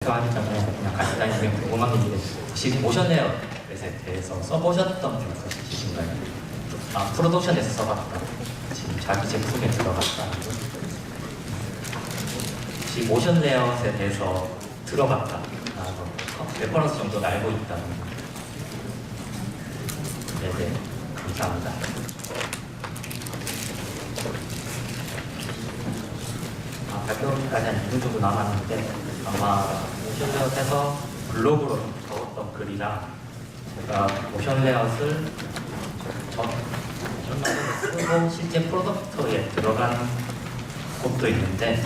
발표하기 전에 그냥 같이 다니면 궁금한 게 있는데 혹시 모션 레이어에 대해서 써보셨던 게 있으신가요? 프로덕션에서 써봤다, 지금 자기 제품에 들어갔다, 혹시 모션 레이어에 대해서 들어봤다, 레퍼런스 정도는 알고 있다는. 네네, 감사합니다. 발표까지 한 2분 정도 남았는데 아마 모션 레이아웃에서 블로그로 적었던 글이랑 제가 모션 레이아웃을 쓰고 실제 프로덕트에 들어간 곳도 있는데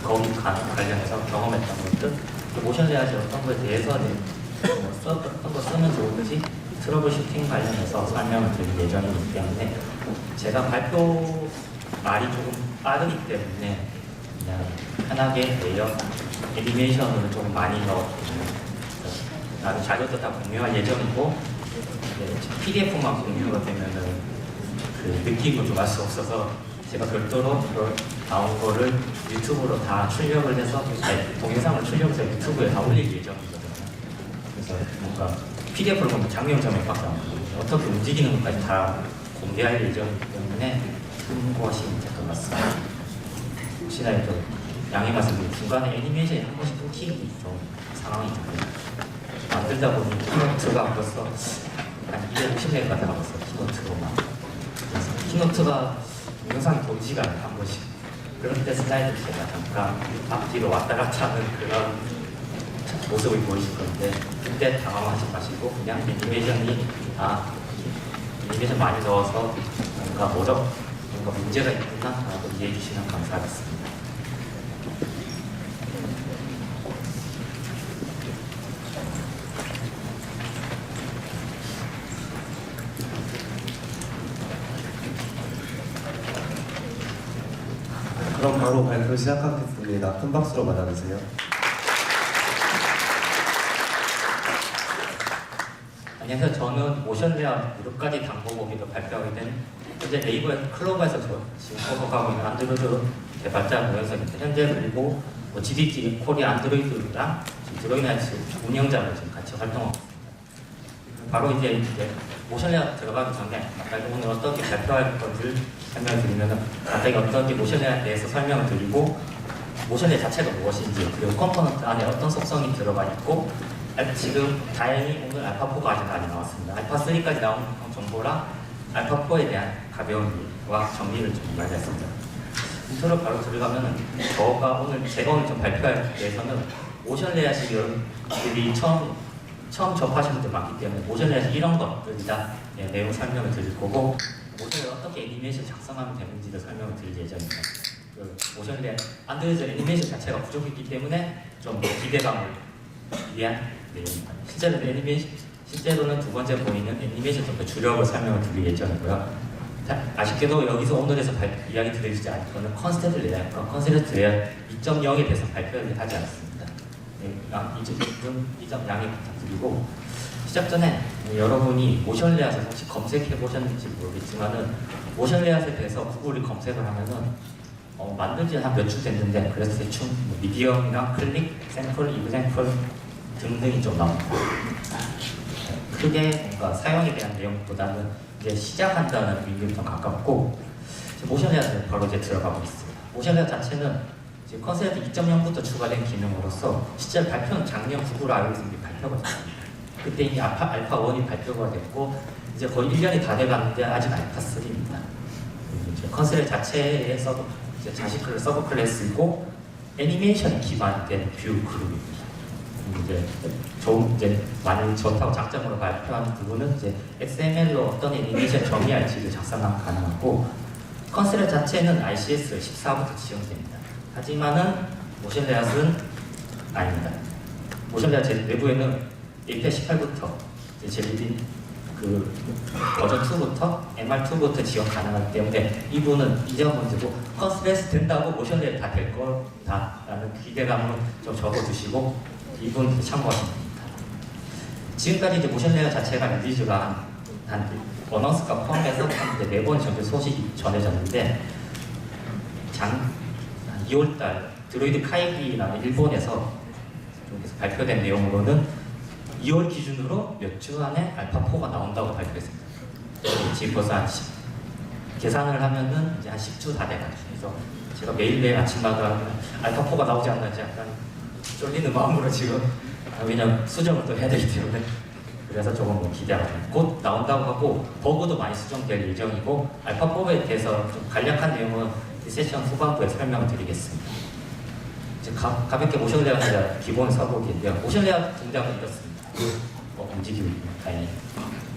거기 관련해서 경험했던 것들, 모션 레이아웃이 어떤 거에 대해서는 어떤 거 쓰면 좋은지 트러블 슈팅 관련해서 설명을 드릴 예정이기 때문에 제가 발표 말이 조금 빠르기 때문에 그냥 편하게 레이어 애니메이션을 조금 많이 넣었거든요. 나도 자료도 다 공유할 예정이고 PDF만 공유가 되면은 그 느낌을 좀 알 수 없어서 제가 별도로 그걸 나온 거를 유튜브로 다 출력을 해서 동영상을 출력해서 유튜브에 다 올릴 예정이거든요. 그래서 뭔가 PDF로 보면 장면밖에 안 보이고 어떻게 움직이는 것까지 다 공개할 예정이기 때문에 참고하시면 될 것 같습니다. 혹시나 좀 양해 말씀드리면 중간에 애니메이션이 한 번씩 끊기는 좀 상황이 있거든요. 만들다 보니 키노트가 벌써 한 250회가 들어갔어요. 키노트로만. 그래서 키노트가 영상이 보이지가 않아요. 한 번씩. 그럴 때 슬라이드 제가 잠깐 앞뒤로 왔다 갔다 하는 그런 모습이 보이실 건데 그때 당황하지 마시고 그냥 애니메이션이 애니메이션 많이 넣어서 뭔가 문제가 있구나 라고 이해해 주시면 감사하겠습니다. 그럼 바로 발표 시작하겠습니다. 큰 박수로 맞아주세요. 안녕하세요. 저는 모션 레이아웃 몇 가지 당보고기를 발표하게 된 현재 네이버 클로버에서 지금 소속하고 있는 안드로이드 개발자 모여서입니다. 현재 그리고 GDT 코리아 안드로이드랑 드로이나이츠 운영자로 지금 같이 활동하고 있습니다. 바로 이제 모션 레이아웃 들어가기 전에 아까 오늘 어떻게 발표할 건지를 설명을 드리면 간단히 어떻게 모션 레이아웃에 대해서 설명을 드리고 모션 레이아웃 자체가 무엇인지 그리고 컴포넌트 안에 어떤 속성이 들어가 있고 지금 다행히 오늘 알파4가 아직 많이 나왔습니다. 알파3까지 나온 정보랑 알파4에 대한 가벼움과 정리를 좀 마련했습니다. 인트로 바로 들어가면 제가 오늘 좀 발표할 대해서는 모션 레이아웃이 여러분들이 처음 접하신 분들 많기 때문에 모션 레이아웃이 이런 것들이다 내용 설명을 드릴 거고 모션을 어떻게 애니메이션 작성하면 되는지를 설명을 드릴 예정입니다. 모션 레이아웃 안드로이드 애니메이션 자체가 부족했기 때문에 좀 기대감을 위한 내용입니다. 실제로는 두 번째 보이는 애니메이션 좀 더 주력을 설명을 드릴 예정이고요. 아쉽게도 여기서 오늘에서 이야기 드리지 않을 거는 컨스트레이트 레이아웃과 컨스트레이트 레이아웃 2.0에 대해서 발표를 하지 않습니다. 이 점 양해 부탁드리고 시작 전에 여러분이 모션 레이아웃을 혹시 검색해 보셨는지 모르겠지만은 모션 레이아웃에 대해서 구글을 검색을 하면은 만든 지는 한 몇 주 됐는데 그래서 대충 미디엄이나 클릭, 샘플, 이그샘플 등등이 좀 나옵니다. 크게 뭔가 사용에 대한 내용보다는 이제 시작한다는 의미에 좀 가깝고 모션 레이아웃에 바로 이제 들어가고 있습니다. 모션 레이아웃 자체는 지금 컨셉트 2.0부터 추가된 기능으로서 실제 발표는 작년 구글 iOS 발표가 됐습니다. 그때 이미 알파1이 발표가 됐고 이제 거의 1년이 다 돼가는데 아직 알파3입니다. 컨셉트 자체에서도 이제 자식 서브 클래스이고 애니메이션 기반된 뷰 그룹입니다. 이제 많이 좋다고 장점으로 발표하는 부분은 이제 XML로 어떤 애니메이션 정의할지를 작성하면 가능하고 컨셉트 자체는 ICS 14부터 지원됩니다. 하지만은 모션 레이아웃은 아닙니다. 모션 레이아웃 내부에는 API 18부터 젤리빈 버전 2부터 MR2부터 지원 가능하기 때문에 이 부분은 이전 문제고 컨스트레이트 된다고 모션 레이아웃 다 될 거다라는 기대감을 좀 적어두시고 이 부분 참고하시면 됩니다. 지금까지 이제 모션 레이아웃 자체가 리리즈가 한 어나운스가 포함해서 4번 정도 소식이 전해졌는데 2월달 드로이드 카이기라는 일본에서 쪽에서 발표된 내용으로는 2월 기준으로 몇 주 안에 알파4가 나온다고 발표했습니다. 지금 벌써 한 계산을 하면은 이제 한 10주 다 돼가지고, 그래서 제가 매일매일 아침마다 알파4가 나오지 않는지 약간 쫄리는 마음으로 지금, 왜냐면 수정을 또 해야 되기 때문에, 그래서 조금 뭐 기대하고 곧 나온다고 하고, 버그도 많이 수정될 예정이고, 알파4에 대해서 좀 간략한 내용은 이 세션 후반부에 설명을 드리겠습니다. 이제 가볍게 모션 레이아웃 기본 서복인데요. 모션 레이아웃 동작은 이렇습니다. 움직이고 있네요. 다행히.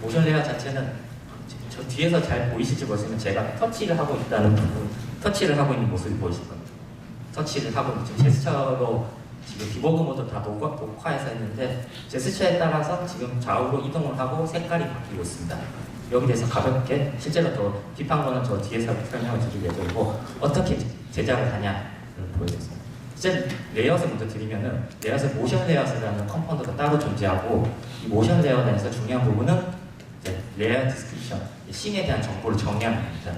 모션 레이아웃 자체는 저 뒤에서 잘 보이실지 모르지만 제가 터치를 하고 있다는 부분, 터치를 하고 있는 모습이 보이실 겁니다. 터치를 하고 있는, 지금 제스처로 지금 디버그 모드 다 녹화해서 했는데 제스처에 따라서 지금 좌우로 이동을 하고 색깔이 바뀌고 있습니다. 여기 대해서 가볍게 실제로 더 딥한 거는 저 뒤에서 설명을 드릴 예정이고 어떻게 제작을 하냐를 보여드리겠습니다. 실제 레이아웃을 먼저 드리면은 레이아웃에 모션 레이아웃이라는 컴포넌트가 따로 존재하고 이 모션 레이아웃에서 중요한 부분은 레이아웃 디스크립션, 씬에 대한 정보를 정의하는 겁니다.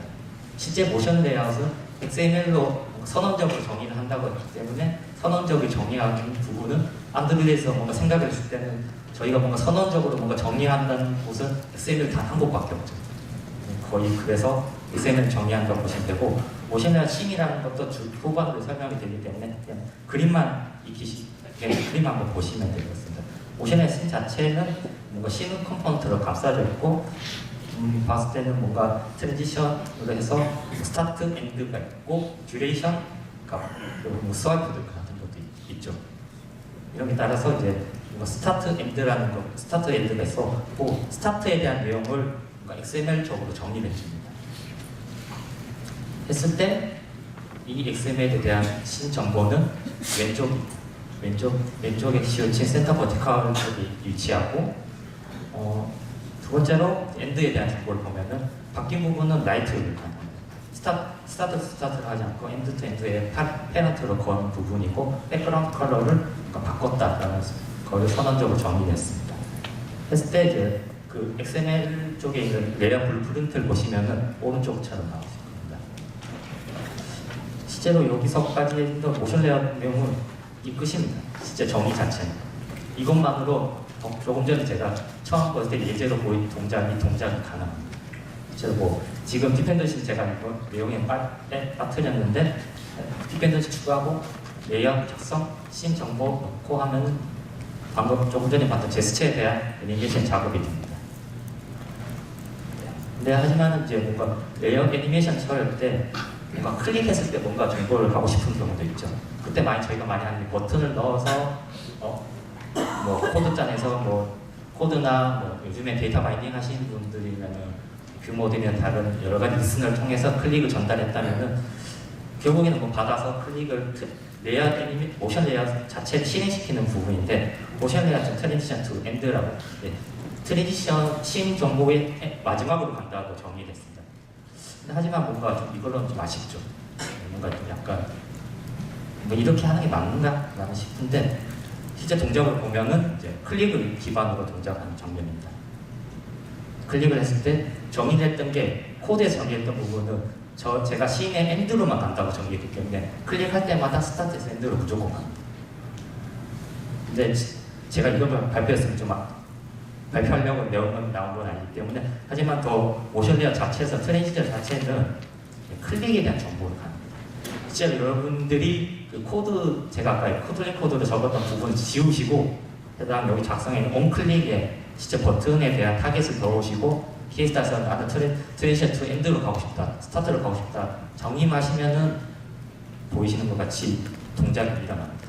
실제 모션 레이아웃은 XML로 선언적으로 정의를 한다고 했기 때문에 선언적으로 정의하는 부분은 안드로이드에서 뭔가 생각을 했을 때는 저희가 뭔가 선언적으로 뭔가 정의한다는 곳은 XML 단 한 곳밖에 없죠. 거의 그래서 XML 정의한다고 보시면 되고 모션 레이아웃 씬이라는 것도 후반으로 설명이 되기 때문에 그냥 그림만 그림 한번 보시면 되겠습니다. 모션 레이아웃 씬 자체는 뭔가 씬 컴포넌트로 감싸져 있고 봤을 때는 뭔가 트랜지션으로 해서 스타트 엔드가 있고 듀레이션, 그리고 뭐 스와이프들 같은 것도 있죠. 이런 게 따라서 이제 뭔가 스타트 엔드라는 거, 스타트 엔드가 있었고 스타트에 대한 내용을 XML적으로 정리를 해줍니다. 했을 때 이 XML에 대한 신 정보는 왼쪽에 씌워진 센터 버티컬 쪽에 위치하고 두 번째로 엔드에 대한 정보를 보면은 바뀐 부분은 라이트를 스타트를 하지 않고 엔드 투 엔드의 페넌트로 건 부분이고 백그라운드 컬러를 바꿨다라는 거를 선언적으로 정의했습니다. 했을 때 이제 그 XML 쪽에 있는 레이아웃 블루프린트를 보시면은 오른쪽처럼 나오실 겁니다. 실제로 여기서까지 했던 모션 레이아웃 내용은 이 끝입니다. 실제 정의 자체는 이것만으로 조금 전에 제가 처음 봤을 때 예제로 보인 동작이 가능합니다. 실제로 뭐 지금 디펜던시 제가 이거 내용에 빠뜨렸는데 디펜던시 추가하고 레이아웃 작성, 씬 정보 넣고 하면 방금 조금 전에 봤던 제스처에 대한 애니메이션 작업이 됩니다. 근데 하지만 이제 뭔가 레이아웃 애니메이션 처리할 때 뭔가 클릭했을 때 뭔가 정보를 하고 싶은 경우도 있죠. 그때 저희가 많이 하는 게 버튼을 넣어서 뭐 코드짠에서 뭐 코드나 뭐 요즘에 데이터 바이닝 하시는 분들이면은 뷰 모델이나 다른 여러 가지 리슨을 통해서 클릭을 전달했다면은 결국에는 뭐 받아서 클릭을 레이아웃 모션 레이아웃 자체를 실행시키는 부분인데 모션 레이아웃 트랜지션 투 엔드라고 트랜지션 씬 정보의 마지막으로 간다고 정의했습니다. 하지만 뭔가 좀 이걸로는 좀 아쉽죠. 뭔가 좀 약간 뭐 이렇게 하는 게 맞는가? 라는 싶은데 실제 동작을 보면은 이제 클릭을 기반으로 동작하는 장면입니다. 클릭을 했을 때 정의했던 게 코드에서 정의했던 부분은 제가 씬의 엔드로만 간다고 정의했기 때문에 클릭할 때마다 스타트에서 엔드로 무조건 갑니다. 근데 제가 이걸 발표했으면 좀 발표하려고 내용은 나온 건 아니기 때문에 하지만 더 모션 레이아웃 자체에서 트랜지션 자체는 클릭에 대한 정보를 갑니다. 실제 여러분들이 그 코드 제가 아까 코틀린 코드로 적었던 부분을 지우시고 그다음 여기 작성에 있는 온클릭에 실제 버튼에 대한 타겟을 넣으시고 키에 따라서 나는 트랜지션 투 엔드로 가고 싶다, 스타트로 가고 싶다 정의하시면은 보이시는 것 같이 동작이 일어납니다.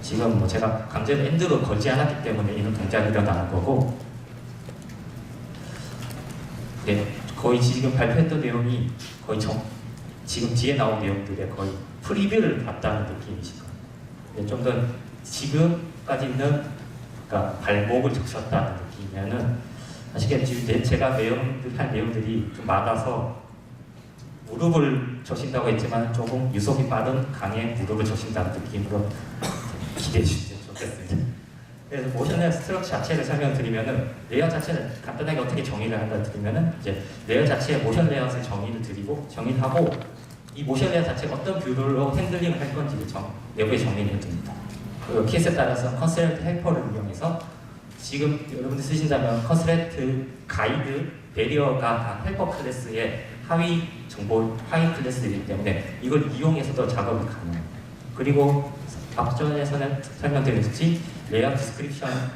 지금 뭐 제가 강제로 엔드로 걸지 않았기 때문에 이런 동작이 일어나는 거고 네, 거의 지금 발표했던 내용이 거의 지금 뒤에 나온 내용들의 거의 프리뷰를 봤다는 느낌이실 거예요. 좀 더 지금까지는 그러니까 발목을 적셨다는 느낌이면은 아시겠지만 제가 할 내용들이 좀 많아서 무릎을 저신다고 했지만 조금 유속이 빠른 강의 무릎을 저신다는 느낌으로 기대해 주시면 좋겠습니다. 그래서 모션 레이아웃 스트럭처 자체를 설명드리면은 레이아웃 자체는 간단하게 어떻게 정의를 한다 드리면은 이제 레이아웃 자체의 모션 레이아웃의 정의를 드리고 정의를 하고 이 모션 레이어 자체가 어떤 뷰로 핸들링을 할 건지를 내부에 정리를 해둡니다. 그리고 케이스에 따라서 컨스트레인트 헬퍼를 이용해서 지금 여러분들 쓰신다면 컨스트레인트 가이드 베리어가 다 헬퍼 클래스의 하위 클래스이기 때문에 이걸 이용해서도 작업이 가능해요. 그리고 앞전에서는 설명드렸듯이 레이어 디스크립션에서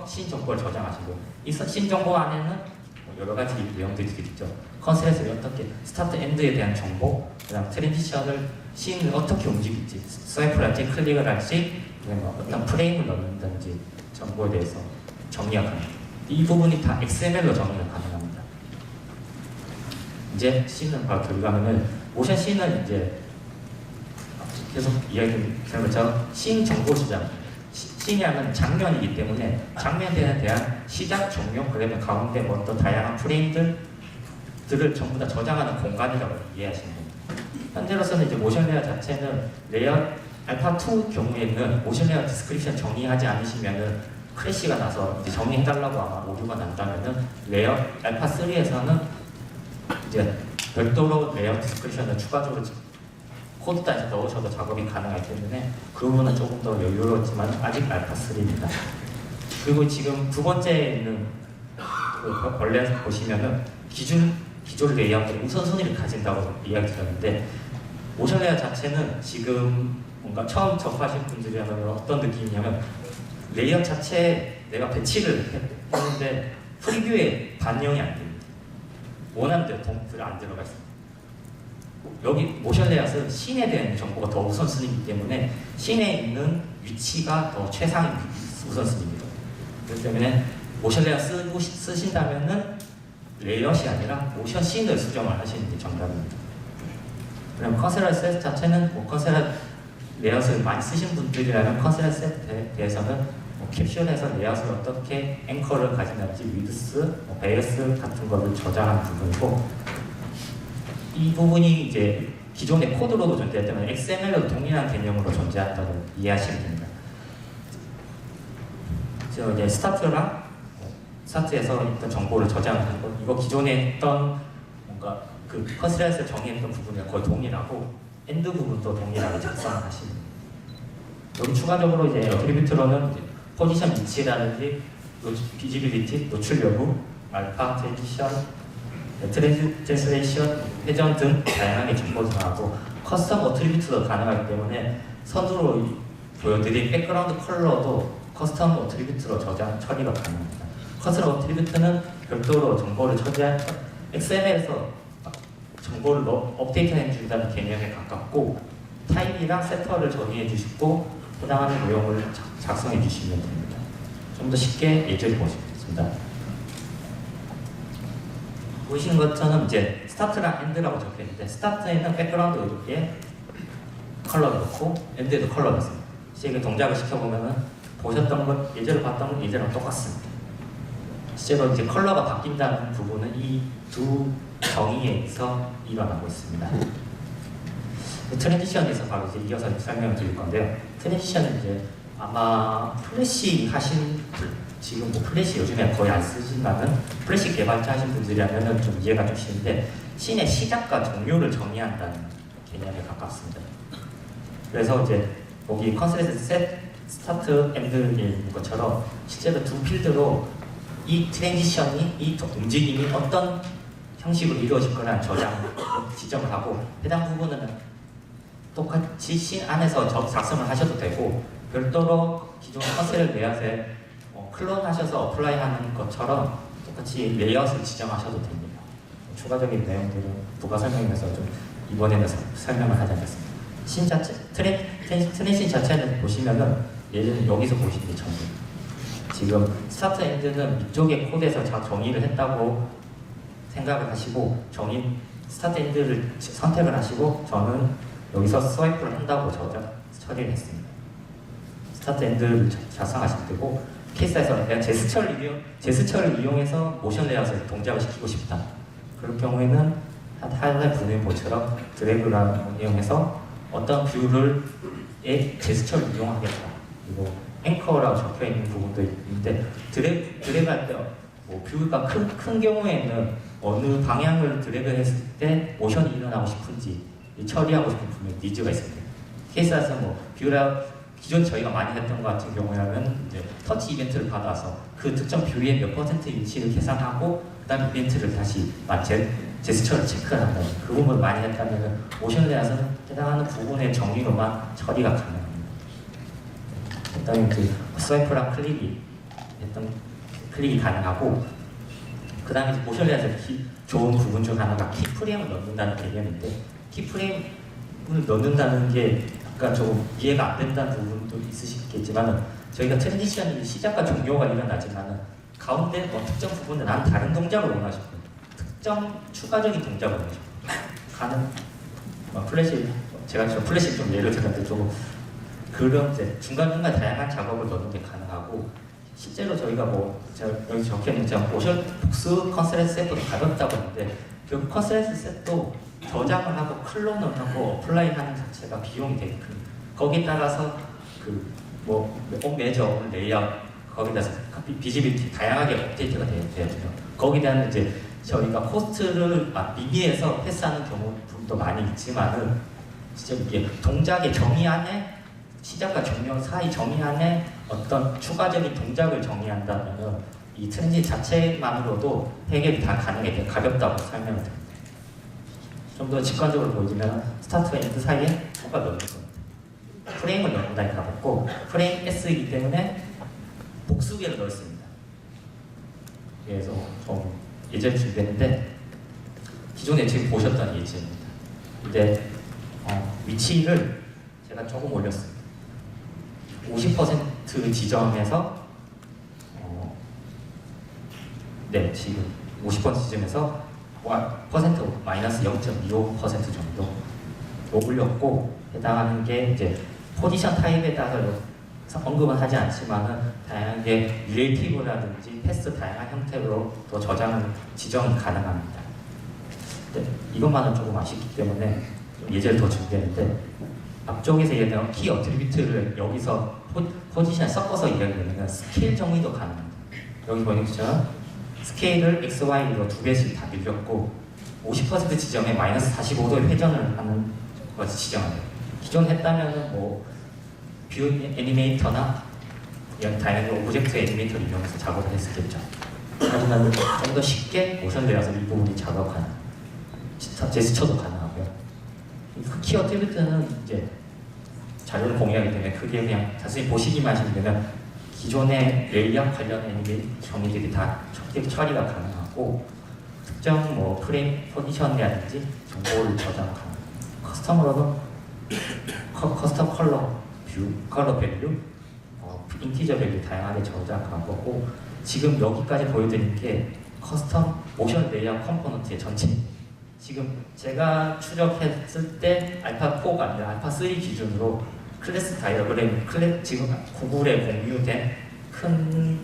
씬 정보를 저장하시고 이 씬 정보 안에는 여러 가지 내용들이 있죠. 컨셉을 어떻게 스타트 엔드에 대한 정보, 그다음 트랜지션을 씬을 어떻게 움직일지, 스와이프를 할지 클릭을 할지, 어떤 프레임을 넣는다든지 정보에 대해서 정리가 가능합니다. 이 부분이 다 XML로 정리가 가능합니다. 이제 씬을 바로 들어가면은 모션 씬은 이제 계속 이야기하는 것처럼 씬 정보 저장. 씬이라는 장면이기 때문에 장면에 대한 시작, 종료, 그다음에 가운데 어떤 다양한 프레임들을 전부 다 저장하는 공간이라고 이해하시면 됩니다. 현재로서는 이제 모션 레이어 자체는 레이어 알파 2 경우에는 모션 레이어 디스크립션 정리하지 않으시면은 크래시가 나서 이제 정리해달라고 아마 오류가 난다면은 레이어 알파 3에서는 이제 별도로 레이어 디스크립션을 추가적으로 코드 단에서 넣으셔도 작업이 가능하기 때문에 그 부분은 조금 더 여유로웠지만 아직 알파3입니다. 그리고 지금 두 번째에 있는 그 벌레에서 보시면은 기존 레이아웃의 우선순위를 가진다고 이야기 드렸는데 모션 레이어 자체는 지금 뭔가 처음 접하신 분들이라면 어떤 느낌이냐면 레이어 자체에 내가 배치를 했는데 프리뷰에 반영이 안 됩니다. 원하는 대로 동들이 안 들어가 있습니다. 여기 모션 레이아웃은 씬에 대한 정보가 더 우선순위이기 때문에 씬에 있는 위치가 더 최상 우선순위입니다. 그렇기 때문에 모션 레이아웃 쓰신다면은 레이아웃이 아니라 모션 씬을 수정을 하시는 게 정답입니다. 그럼 컨셉 셋 자체는 컨셉 레이아웃을 많이 쓰신 분들이라면 컨셉 셋에 대해서는 캡슐에서 레이아웃을 어떻게 앵커를 가진다든지 위드스, 베이스 같은 거를 저장하는 부분이고 이 부분이 이제 기존의 코드로도 존재했다면 XML로도 동일한 개념으로 존재한다고 이해하시면 됩니다. 그래서 이제 스타트에서 있던 정보를 저장하는 것, 이거 기존에 있던 뭔가 그 컨스트레인트에서 정의했던 부분이랑 거의 동일하고 엔드 부분도 동일하게 작성하시는 겁니다. 여기 추가적으로 이제 어트리뷰트로는 이제 포지션 위치라든지 비지빌리티, 노출 여부, 알파, 트랜지션, 트랜스레이션, 회전 등 다양하게 정보를 저장하고 커스텀 어트리뷰트도 가능하기 때문에 선두로 보여드린 백그라운드 컬러도 커스텀 어트리뷰트로 처리가 가능합니다. 커스텀 어트리뷰트는 별도로 정보를 처리한 XML에서 정보를 업데이트 해준다는 개념에 가깝고 타입이랑 세터를 정의해 주시고 해당하는 내용을 작성해 주시면 됩니다. 좀 더 쉽게 예제를 보시겠습니다. 보시는 것처럼 이제 스타트랑 엔드라고 적혀 있는데 스타트에는 백그라운드 이렇게 컬러를 넣고 엔드에도 컬러를 넣습니다. 실제 동작을 시켜보면은 보셨던 것, 예제로 봤던 건 예제랑 똑같습니다. 실제로 이제 컬러가 바뀐다는 부분은 이 두 정의에서 일어나고 있습니다. 트랜지션에서 바로 이제 이어서 설명을 드릴 건데요. 트랜지션은 이제 아마 플래시 하신 지금 뭐 플래시 요즘에 거의 안 쓰신다면 플래시 개발자 하신 분들이라면 좀 이해가 좀 쉬운데 씬의 시작과 종료를 정의한다는 개념에 가깝습니다. 그래서 이제 여기 컨셉트 셋, 스타트, 엔드에 있는 것처럼 실제로 두 필드로 이 트랜지션이, 이 움직임이 어떤 형식으로 이루어질 거라는 저장 지정을 하고 해당 부분은 똑같이 씬 안에서 작성을 하셔도 되고 별도로 기존 컨셉 레이아웃에 클론하셔서 어플라이하는 것처럼 똑같이 레이아웃을 지정하셔도 됩니다. 추가적인 내용들은 부가 설명에서 좀 이번에는 설명을 하지 않겠습니다. 씬 자체, 트랜신 자체는 보시면은 예전에 여기서 보시는 게 전부 지금 스타트 엔드는 이쪽의 코드에서 정의를 했다고 생각을 하시고 스타트 엔드를 선택을 하시고 저는 여기서 스와이프를 한다고 처리를 했습니다. 스타트 엔드를 작성하실 때고 케이스에서 내가 제스처를 이용해서 모션 레이아웃을 동작을 시키고 싶다. 그럴 경우에는 하나의 분해보처럼 드래그를 이용해서 어떤 뷰의 제스처를 이용하겠다. 그리고 앵커라고 적혀 있는 부분도 있는데 드래그할 때 뭐 뷰가 큰 경우에는 어느 방향을 드래그 했을 때 모션이 일어나고 싶은지 처리하고 싶은 분명 니즈가 있습니다. 케이스라서 뭐 뷰라 기존 저희가 많이 했던 것 같은 경우에는 이제 터치 이벤트를 받아서 그 특정 뷰의 몇 퍼센트 위치를 계산하고 그다음 이벤트를 다시 제스처를 체크를 한다. 그 부분을 많이 했다면 모션 레이아웃은 해당하는 부분의 정의로만 처리가 가능합니다. 그다음에 그 스와이프랑 클릭이 가능하고 그다음에 이제 모션 레이아웃의 좋은 부분 중 하나가 키프레임을 넣는다는 개념인데 키프레임을 넣는다는 게 약간 조금 이해가 안 된다는 부분도 있으시겠지만 저희가 트랜지션이 시작과 종료가 일어나지만 가운데 특정 부분에 난 다른 동작을 원하시고 특정 추가적인 동작을 원하시고 가는 플래시 제가 플래시 좀 예를 들었는데 조금 그런 이제 중간중간 다양한 작업을 넣는 게 가능하고 실제로 저희가 제가 여기 적혀있는 모션 복수 컨셉 셋도 가볍다고 했는데 그 컨셉 셋도 저장을 하고 클론을 하고 어플라이하는 자체가 비용이 되게 큽니다. 거기에 따라서 옷 매저, 옷 레이아웃 거기다 비지빌티 다양하게 업데이트가 되거든요. 거기에 대한 이제 저희가 코스트를 미비해서 패스하는 경우도 많이 있지만은 진짜 이게 동작의 정의 안에 시작과 종료 사이 정의 안에 어떤 추가적인 동작을 정의한다면 이 트렌지 자체만으로도 해결이 다 가능해 가볍다고 설명을 드립니다. 좀 더 직관적으로 보여주면 스타트와 엔드 사이에 뭐가 넣는 겁니다. 프레임을 넣는다니 가볍고 프레임 S이기 때문에 복수개를 넣었습니다. 그래서 좀 예제를 준비했는데 기존에 지금 보셨던 예제입니다. 근데 위치를 제가 조금 올렸습니다. 50% 지점에서 네 지금 50% 지점에서 퍼센트 마이너스 0.25% 정도 올렸고 해당하는 게 이제 포지션 타입에 따라서 언급은 하지 않지만은 다양하게 릴레이티브라든지 패스 다양한 형태로 또 지정이 가능합니다. 네, 이것만은 조금 아쉽기 때문에 예제를 더 준비했는데 앞쪽에서 얘기했던 키 어트리뷰트를 여기서 포지션에 섞어서 이야기하면 스케일 정의도 가능합니다. 여기 보이는 것처럼 스케일을 x, y로 두 배씩 다 늘렸고 50% 지점에 마이너스 45도의 회전을 하는 것을 지정합니다. 기존 했다면은 뷰 애니메이터나 이런 다양한 오브젝트 애니메이터를 이용해서 작업을 했었겠죠. 하지만 좀 더 쉽게 모션 레이아웃을 일부분이 작업하는 제스처도 가능하고요. 키 어트리뷰트는 이제 자료를 공유하기 때문에 그게 그냥 단순히 보시기만 하시면 되면 기존의 레이아웃 관련 애니메이션 정의들이 다 처리가 가능하고 특정 프레임 포지션이라든지 정보를 저장 가능합니다. 커스텀으로는 커스텀 컬러 밸류, 인티저 밸류 다양하게 저장 가능하고 지금 여기까지 보여드린 게 커스텀 모션 레이아웃 컴포넌트의 전체입니다. 지금 제가 추적했을 때 알파4가 아니라 알파3 기준으로 클래스 다이어그램, 지금 구글에 공유된 큰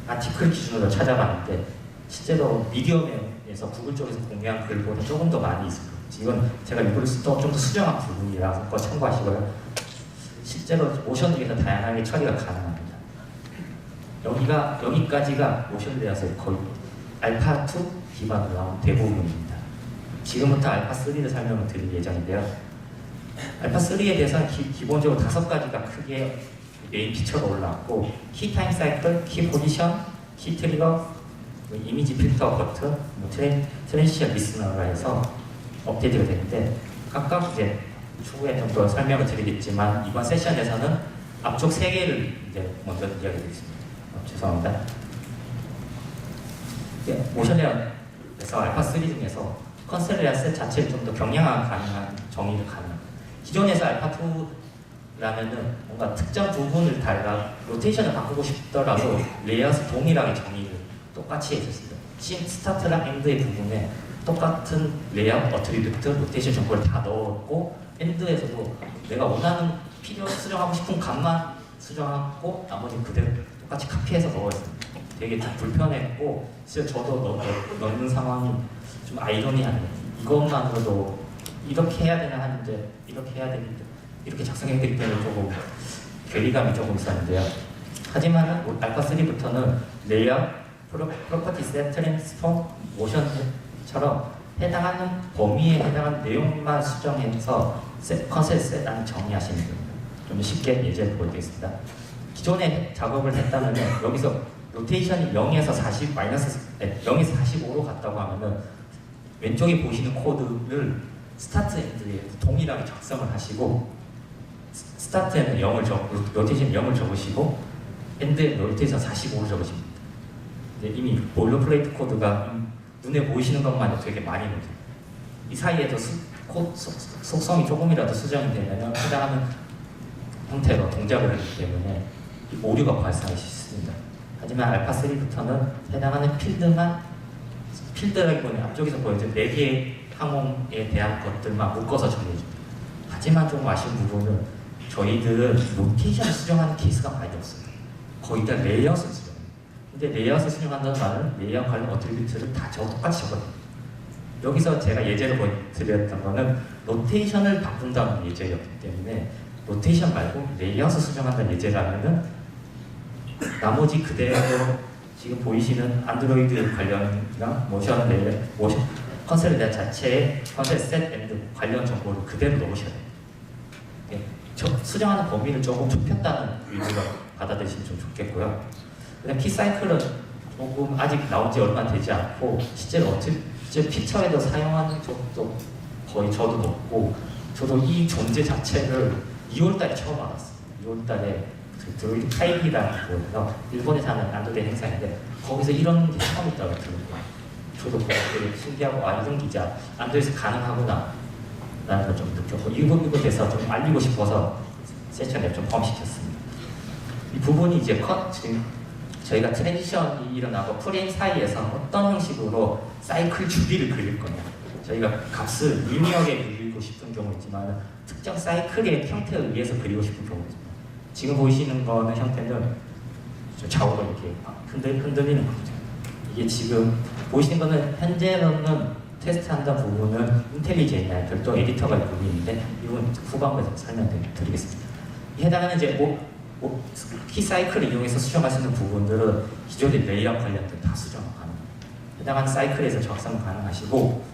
아티클 기준으로 찾아봤는데 실제로 미디엄에서 구글 쪽에서 공유한 글보다 조금 더 많이 있습니다. 이건 제가 일부러 좀 더 수정한 부분이라서 참고하시고요. 실제로 모션 중에서 다양하게 처리가 가능합니다. 여기까지가 모션 레이아웃의 거의 알파2 기반으로 나온 대부분입니다. 지금부터 알파3를 설명을 드릴 예정인데요. 알파3에 대해서는 기본적으로 5가지가 크게 메인 피처가 올라왔고 키 타임 사이클, 키 포지션, 키 트리거, 이미지 필터 버튼, 트랜지션 리스너가 해서 업데이트가 되는데 각각 이제 추후에 좀 더 설명을 드리겠지만 이번 세션에서는 앞쪽 3개를 이제 먼저 이야기드리겠습니다. 죄송합니다. 모션 레이아웃에서 알파3 중에서 컨셉 레이아웃 자체를 좀 더 경량화 가능한 정의를 가능합니다. 기존에서 알파2라면은 뭔가 특정 부분을 로테이션을 바꾸고 싶더라도 레이아웃을 동일하게 정의를 똑같이 해줬습니다. 스타트랑 엔드의 부분에 똑같은 레이아웃, 어트리뷰트, 로테이션 정보를 다 넣었고 엔드에서도 내가 원하는 수정하고 싶은 값만 수정하고 나머지 그대로 똑같이 카피해서 넣었습니다. 되게 좀 불편했고 진짜 저도 넣는 상황이 좀 아이러니하네요. 이것만으로도 이렇게 해야 되나 하는데 이렇게 해야 되는데 이렇게 작성했기 때문에 조금 괴리감이 조금 있었는데요. 하지만 알파3부터는 레이아웃, 프로퍼티 셋 트랜스폼 모션처럼 해당하는 범위에 해당하는 내용만 수정해서 컨셉 셋 정리하시면 됩니다. 좀 쉽게 예제를 보여드리겠습니다. 기존에 작업을 했다면 여기서 로테이션이 0에서 0에서 45로 갔다고 하면은 왼쪽에 보시는 코드를 스타트 엔드에 동일하게 작성을 하시고 스타트에는 0을 로테이션 0을 적으시고 엔드에 로테이션 45를 적으십니다. 이미 보일러플레이트 코드가 눈에 보이시는 것만 해도 되게 많이 넣어요. 이 사이에도 속성이 조금이라도 수정이 되면 해당하는 형태로 동작을 하기 때문에 오류가 발생할 수 있습니다. 하지만 알파3부터는 해당하는 필드라기보다는 앞쪽에서 보여준 4개의 항목에 대한 것들만 묶어서 정리해줍니다. 하지만 좀 아쉬운 부분은 저희들은 로테이션을 수정하는 케이스가 많이 없어요. 거의 다 레이아웃을 수정해요. 근데 레이아웃을 수정한다는 말은 레이아웃 관련 어트리뷰트를 다 똑같이 적어요. 여기서 제가 예제를 보여드렸던 거는 로테이션을 바꾼다는 예제였기 때문에 로테이션 말고 레이아웃을 수정한다는 예제라면은 나머지 그대로 지금 보이시는 안드로이드 관련이랑 모션 컨셉에 대한 자체의 컨셉 셋 앤드 관련 정보를 그대로 넣으셔야 돼요. 네, 수정하는 범위를 조금 좁혔다는 의미로 받아들이시면 좀 좋겠고요. 그다음 키 사이클은 조금 아직 나온 지 얼마 되지 않고 실제로 피처에도 사용하는 적도 거의 저도 없고 저도 이 존재 자체를 2월달에 처음 알았어요. 2월달에 드로이드 카이기라는 거예요. 일본에 사는 안드로이드 행사인데 거기서 이런 게 처음 있다고 들었고요. 저도 되게 신기하고 이런 게 이제 안드로이드에서 가능하구나 라는 걸 좀 느꼈고 이곳에서 좀 알리고 싶어서 세션에 좀 포함시켰습니다. 이 부분이 이제 지금 저희가 트랜지션이 일어나고 프레임 사이에서 어떤 형식으로 사이클 주기를 그릴 거냐. 저희가 값을 리니어하게 그리고 싶은 경우 있지만 특정 사이클의 형태에 의해서 그리고 싶은 경우가 있습니다. 지금 보이시는 거는 형태는 좌우로 이렇게 흔들리는 거죠. 이게 지금 보이시는 거는 현재로는 테스트한다는 부분은 인텔리제이나 별도 에디터가 있고 있는데 이건 후반부에서 설명드리겠습니다. 해당하는 이제 키 사이클을 이용해서 수정할 수 있는 부분들은 기존의 레이아웃 관련된 다 수정 가능합니다. 해당하는 사이클에서 작성 가능하시고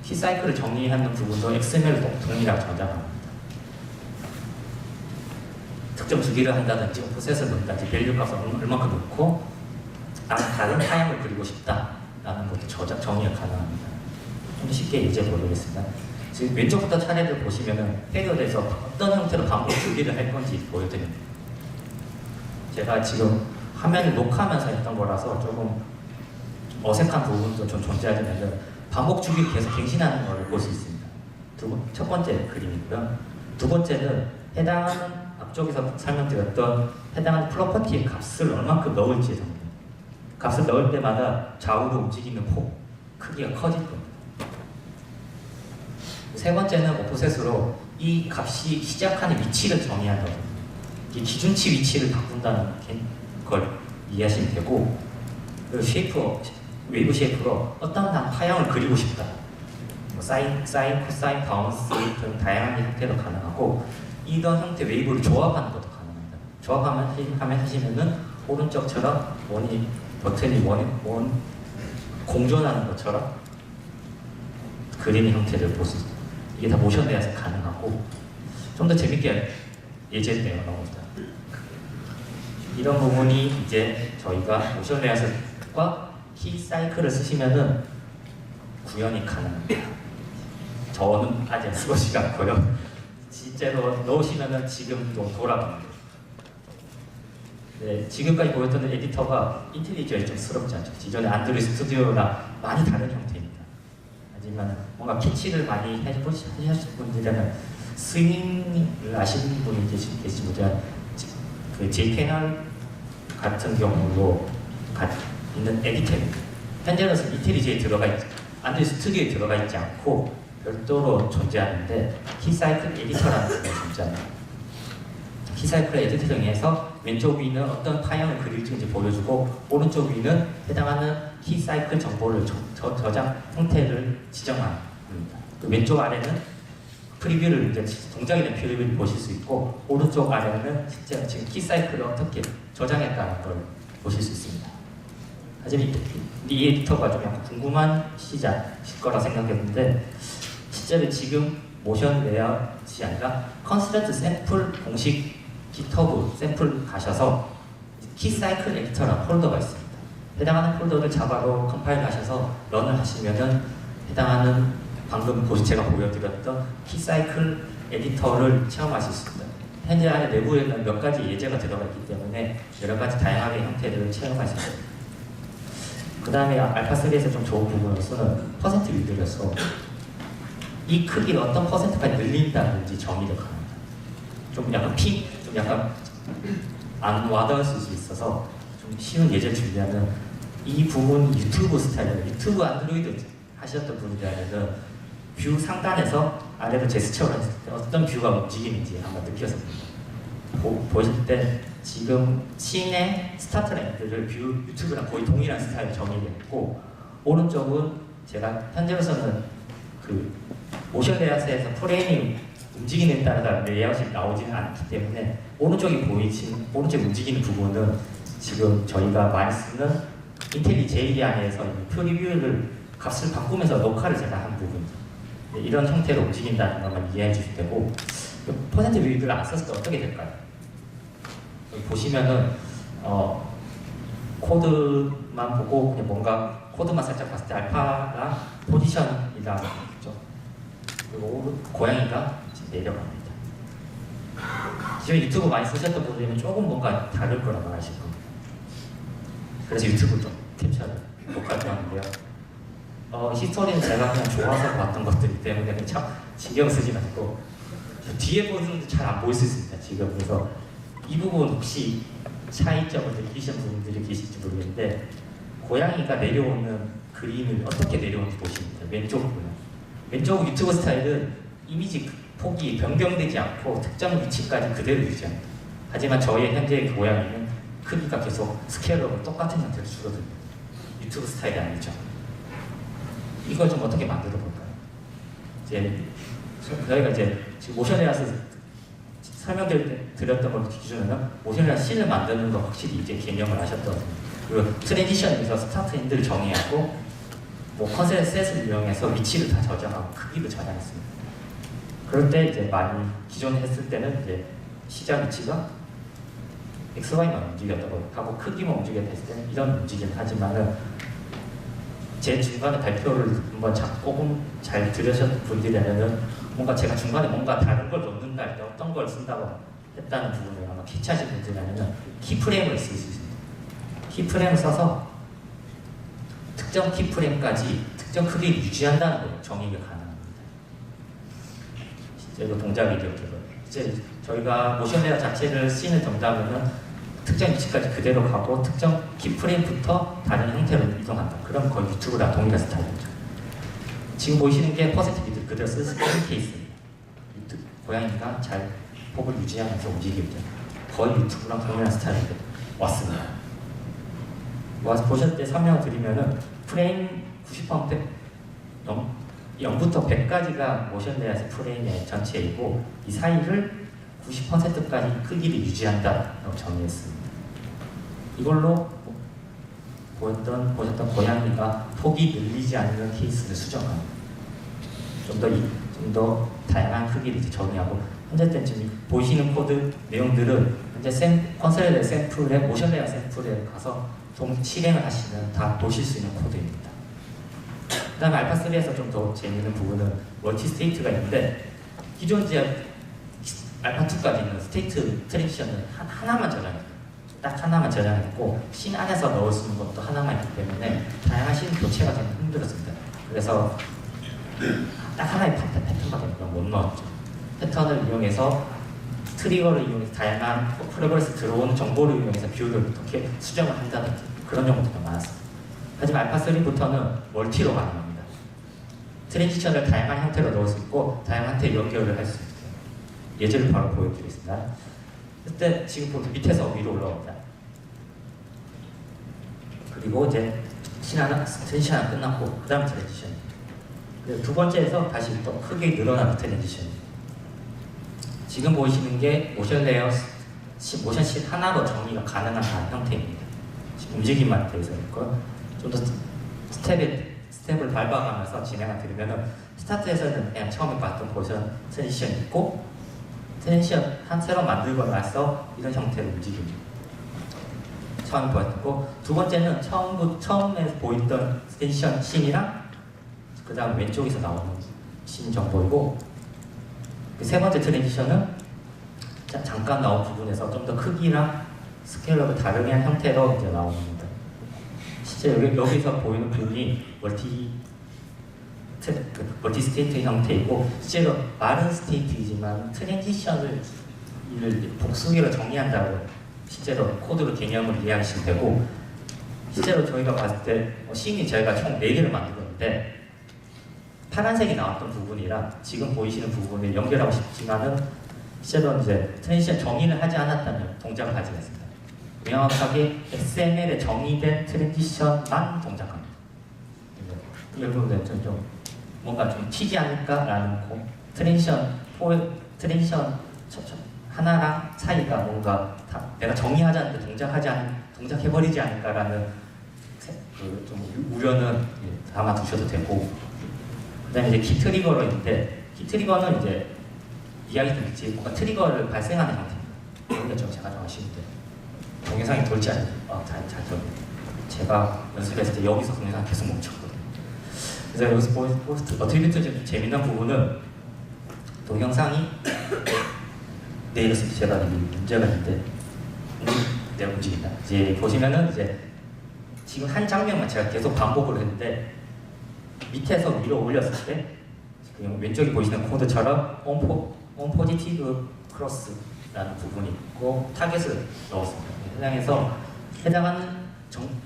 키 사이클을 정리하는 부분도 XML로 동일하게 저장합니다. 특정 주기를 한다든지 오프셋을 넣는다든지 밸류 값을 얼마큼 넣고 다른 타임을 그리고 싶다라는 것도 정의가 가능합니다. 좀 쉽게 예제 보여드리겠습니다. 지금 왼쪽부터 차례를 보시면은 페리어드에서 어떤 형태로 반복 주기를 할 건지 보여드립니다. 제가 지금 화면을 녹화하면서 했던 거라서 조금 어색한 부분도 좀 존재하지만 반복 주기를 계속 갱신하는 것을 볼 수 있습니다. 첫 번째 그림이고요. 두 번째는 해당하는 앞쪽에서 설명드렸던 해당하는 프로퍼티의 값을 얼마큼 넣을지에 정도. 값을 넣을 때마다 좌우로 움직이는 폭, 크기가 커질 겁니다. 세 번째는 오프셋으로 이 값이 시작하는 위치를 정의한다고. 이 기준치 위치를 바꾼다는 걸 이해하시면 되고, 웨이브 쉐이프로 어떤 파형을 그리고 싶다. 사인, 코사인, 바운스 등 다양한 형태로 가능하고, 이런 형태 웨이브를 조합하는 것도 가능합니다. 하시면은 오른쪽처럼 버튼이 공존하는 것처럼 그리는 형태를 볼 수 있습니다. 이게 다 모션 레이아웃에서 가능하고 좀 더 재밌게 예제되어 나옵니다. 이런 부분이 이제 저희가 모션 레이아웃과 키 사이클을 쓰시면은 구현이 가능합니다. 저는 아직 쓰고지 않고요. 실제로 넣으시면은 지금도 돌아갑니다. 네, 지금까지 보였던 에디터가 인텔리전스럽지 않죠. 기존의 안드로이드 스튜디오나 많이 다른 형태입니다. 하지만 뭔가 캐치를 많이 하셨을 분들이라면 스윙을 아시는 분이 계시면 그 JPNR 같은 경우로 있는 에디터입니다. 현재로서는 인텔리제에 안드로이드 스튜디오에 들어가 있지 않고 별도로 존재하는데 키사이클 에디터라는 게 존재합니다. 키사이클 에디터를 이용해서 왼쪽 위는 어떤 파형을 그릴지 보여주고 오른쪽 위는 해당하는 키사이클 정보를 저장 형태를 지정합니다. 왼쪽 아래는 프리뷰를 이제 동작이 된 프리뷰를 보실 수 있고 오른쪽 아래는 실제 지금 키사이클을 어떻게 저장했다는 걸 보실 수 있습니다. 하지만 이 에디터가 좀 약간 궁금한 시작일 거라 생각했는데 실제로 지금 모션 레이아웃이 아니라 컨스트런트 샘플 공식 GitHub 샘플 가셔서 키사이클 에디터라는 폴더가 있습니다. 해당하는 폴더를 자바로 컴파일 하셔서 런을 하시면은 해당하는 방금 제가 보여드렸던 키사이클 에디터를 체험하실 수 있습니다. 현재 안에 내부에는 몇 가지 예제가 들어가 있기 때문에 여러 가지 다양하게 형태를 체험하실 수 있습니다. 그 다음에 알파3에서 좀 좋은 부분으로서는 퍼센트 위드여서 이 크기를 어떤 퍼센트까지 늘린다든지 정의를 가능합니다. 좀 약간 안 와닿을 수 있어서 좀 쉬운 예제를 준비하면 이 부분 유튜브 스타일은 유튜브 안드로이드 하셨던 분이라면 뷰 상단에서 아래로 제스처를 했을 때 어떤 뷰가 움직이는지 한번 느껴서 보실 때 지금 신의 스타트 랭크를 뷰 유튜브랑 거의 동일한 스타일로 정의했고 오른쪽은 제가 현재로서는 그 모션 레이아웃에서 프레임이 움직이는 따라 레이아웃이 나오지는 않기 때문에 오른쪽에 오른쪽 움직이는 부분은 지금 저희가 많이 쓰는 인텔리 JD 안에서 프리뷰를 값을 바꾸면서 녹화를 제가 한 부분이죠. 이런 형태로 움직인다는 것만 이해해 주시면 되고 퍼센트 뷰를 안 썼을 때 어떻게 될까요? 여기 보시면은 코드만 보고 그냥 뭔가 코드만 살짝 봤을 때 알파가 포지션이다 그죠? 그리고 고양이가 내려갑니다. 지금 유튜브 많이 쓰셨던 분들이면 조금 뭔가 다를 거라고 아실 겁니다. 그래서 유튜브 좀 캡처를 녹화했는데요. 히스토리는 제가 그냥 좋아서 봤던 것들이기 때문에 그냥 참 신경 쓰지 마시고 뒤에 보는 잘 안 보일 수 있습니다. 지금 그래서 이 부분 혹시 차이점을 느끼시는 분들이 계실지 모르겠는데 고양이가 내려오는 그림을 어떻게 내려오는지 보시면 돼요. 왼쪽 유튜브 스타일은 이미지 폭이 변경되지 않고 특정 위치까지 그대로 유지합니다. 하지만 저희의 현재의 고양이는 크기가 계속 스케일러로 똑같은 형태로 줄어듭니다. 유튜브 스타일이 아니죠. 이걸 좀 어떻게 만들어 볼까요? 이제 저희가 이제 지금 모션 레이아웃을 설명드렸던 걸 기준으로는 모션 레이아웃 씬을 만드는 거 확실히 이제 개념을 아셨던 그리고 트랜지션에서 스타트 엔드를 정의하고 뭐 컨셉 셋을 이용해서 위치를 다 저장하고 크기를 저장했습니다. 그럴 때 이제 많이 기존에 했을 때는 이제 시작 위치가 XY만 움직였다고 하고 크기만 움직였다 했을 때는 이런 움직임을 하지만은 제 중간에 발표를 한번 조금 잘 들으셨던 분들이라면 뭔가 제가 중간에 뭔가 다른 걸 넣는다 할 때 어떤 걸 쓴다고 했다는 부분을 아마 캐치하신 분들이라면 키프레임을 쓸 수 있습니다. 키프레임을 써서 특정 키프레임까지 특정 크기를 유지한다는 걸 정의가 가능합니다. 실제로 동작이 이렇게 이제 저희가 모션 레이아웃 자체를 씬을 정답하면 특정 위치까지 그대로 가고 특정 키프레임부터 다른 형태로 이동한다. 그럼 거의 유튜브랑 동일한 스타일이죠. 지금 보이시는 게 퍼센트 비트 그대로 쓸 수 있는 케이스입니다. 고양이가 잘 폭을 유지하면서 움직입니다. 거의 유튜브랑 동일한 스타일이 왔습니다. 보실 때 설명을 드리면은 프레임 90% 0부터 100까지가 모션 레이아웃 프레임의 전체이고 이 사이를 90%까지 크기를 유지한다라고 정의했습니다. 이걸로 보셨던 고양이가 폭이 늘리지 않는 케이스를 수정합니다. 좀 더 다양한 크기를 이제 정의하고 현재 때 지금 보이시는 코드 내용들은 현재 컨셉의 샘플에 모션 레이아웃 샘플에 가서 실행을 하시면 다 보실 수 있는 코드입니다. 그 다음에 알파3에서 좀 더 재미있는 부분은 멀티 스테이트가 있는데 기존 이제 알파2까지는 스테이트 트랜지션은 하나만 저장해요. 딱 하나만 저장했고 씬 안에서 넣을 수 있는 것도 하나만 있기 때문에 다양한 씬 교체가 좀 힘들었습니다. 그래서 딱 하나의 패턴밖에 못 넣었죠. 패턴을 이용해서 트리거를 이용해서 다양한 프로그래스 들어오는 정보를 이용해서 뷰를 어떻게 수정을 한다든지 그런 정보가 많았습니다. 하지만 알파3부터는 멀티로 가능합니다. 트랜지션을 다양한 형태로 넣을 수 있고 다양한 형태의 연결을 할 수 있어요. 예제를 바로 보여드리겠습니다. 그때 지금 보면 밑에서 위로 올라옵니다. 그리고 이제 트랜지션 하나 끝났고 그 다음 트랜지션. 두 번째에서 다시 또 크게 늘어나는 트랜지션. 지금 보이시는 게 모션 레이아웃, 모션 씬 하나로 정의가 가능한 형태입니다. 움직임만 돼 있고 좀 더 스텝을 밟아가면서 진행을 드리면은 스타트에서는 그냥 처음에 봤던 포지션 트랜지션이 있고 트랜지션 한 새로 만들고 나서 이런 형태로 움직입니다. 처음에 보였고 두 번째는 처음에 보였던 트랜지션 씬이랑 그 다음 왼쪽에서 나오는 씬 정보이고 그 세 번째 트랜지션은 잠깐 나온 부분에서 좀 더 크기랑 스케일업을 다르게 한 형태로 이제 나옵니다. 실제 여기서 보이는 부분이 멀티 스테이트 형태이고 실제로 마른 스테이트이지만 트랜지션을 복수기로 정리한다고 실제로 코드로 개념을 이해하시면 되고 실제로 저희가 봤을 때 씬이 저희가 총 4개를 만들었는데 파란색이 나왔던 부분이랑 지금 보이시는 부분을 연결하고 싶지만은 실제로 이제 트랜지션 정의를 하지 않았다면 동작을 하지 않습니다. 명확하게 XML에 정의된 트랜지션만 동작합니다. 이 부분은 좀 뭔가 좀 튀지 않을까라는 트랜지션 하나랑 차이가 뭔가 내가 정의하지 않는데 동작해버리지 않을까라는 좀 우려는 담아 두셔도 되고 그다음에 이제 키 트리거로인데 키 트리거는 이제 이야기 듣지 뭔가 트리거를 발생하는 형태입니다. 여기가 좀 제가 좀 아쉬운데 동영상이 돌지 않는 잘 제가 연습했을 때 여기서 동영상 계속 멈췄거든요. 그래서 여기서 어떻게 좀 재미난 부분은 동영상이 이렇습니다. 제가 문제가 있는데 내가 움직인다. 이제 보시면은 이제 지금 한 장면만 제가 계속 반복을 했는데 밑에서 위로 올렸을 때 지금 왼쪽에 보이시는 코드처럼 on positive cross라는 부분이 있고 타겟을 넣었습니다. 해당해서 해당하는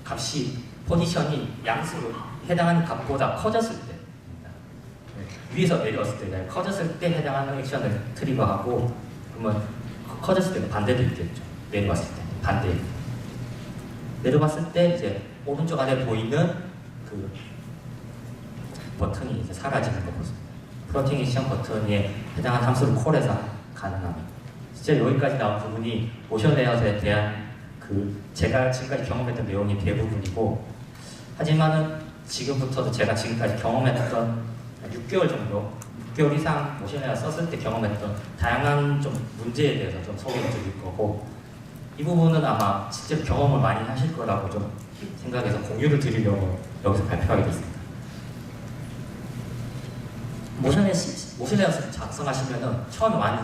값이 포지션이 양수로 해당하는 값보다 커졌을 때 위에서 내려왔을 때 커졌을 때 해당하는 액션을 트리거하고 그러면 커졌을 때는 반대도 있겠죠. 내려왔을 때 반대. 내려봤을 때 이제 오른쪽 아래 보이는 그 버튼이 이제 사라지는 거 보습니다. 플로팅 액션 버튼에 해당하는 함수를 콜해서 가능합니다. 실제 여기까지 나온 부분이 모션 레이아웃에 대한 제가 지금까지 경험했던 내용이 대부분이고 하지만은 지금부터도 제가 지금까지 경험했던 6개월 정도 6개월 이상 모션 레이아웃 썼을 때 경험했던 다양한 좀 문제에 대해서 좀 소개해 드릴 거고 이 부분은 아마 실제로 경험을 많이 하실 거라고 좀 생각해서 공유를 드리려고 여기서 발표하게 됐습니다. 모션 레이아웃을 작성하시면은 처음에 많이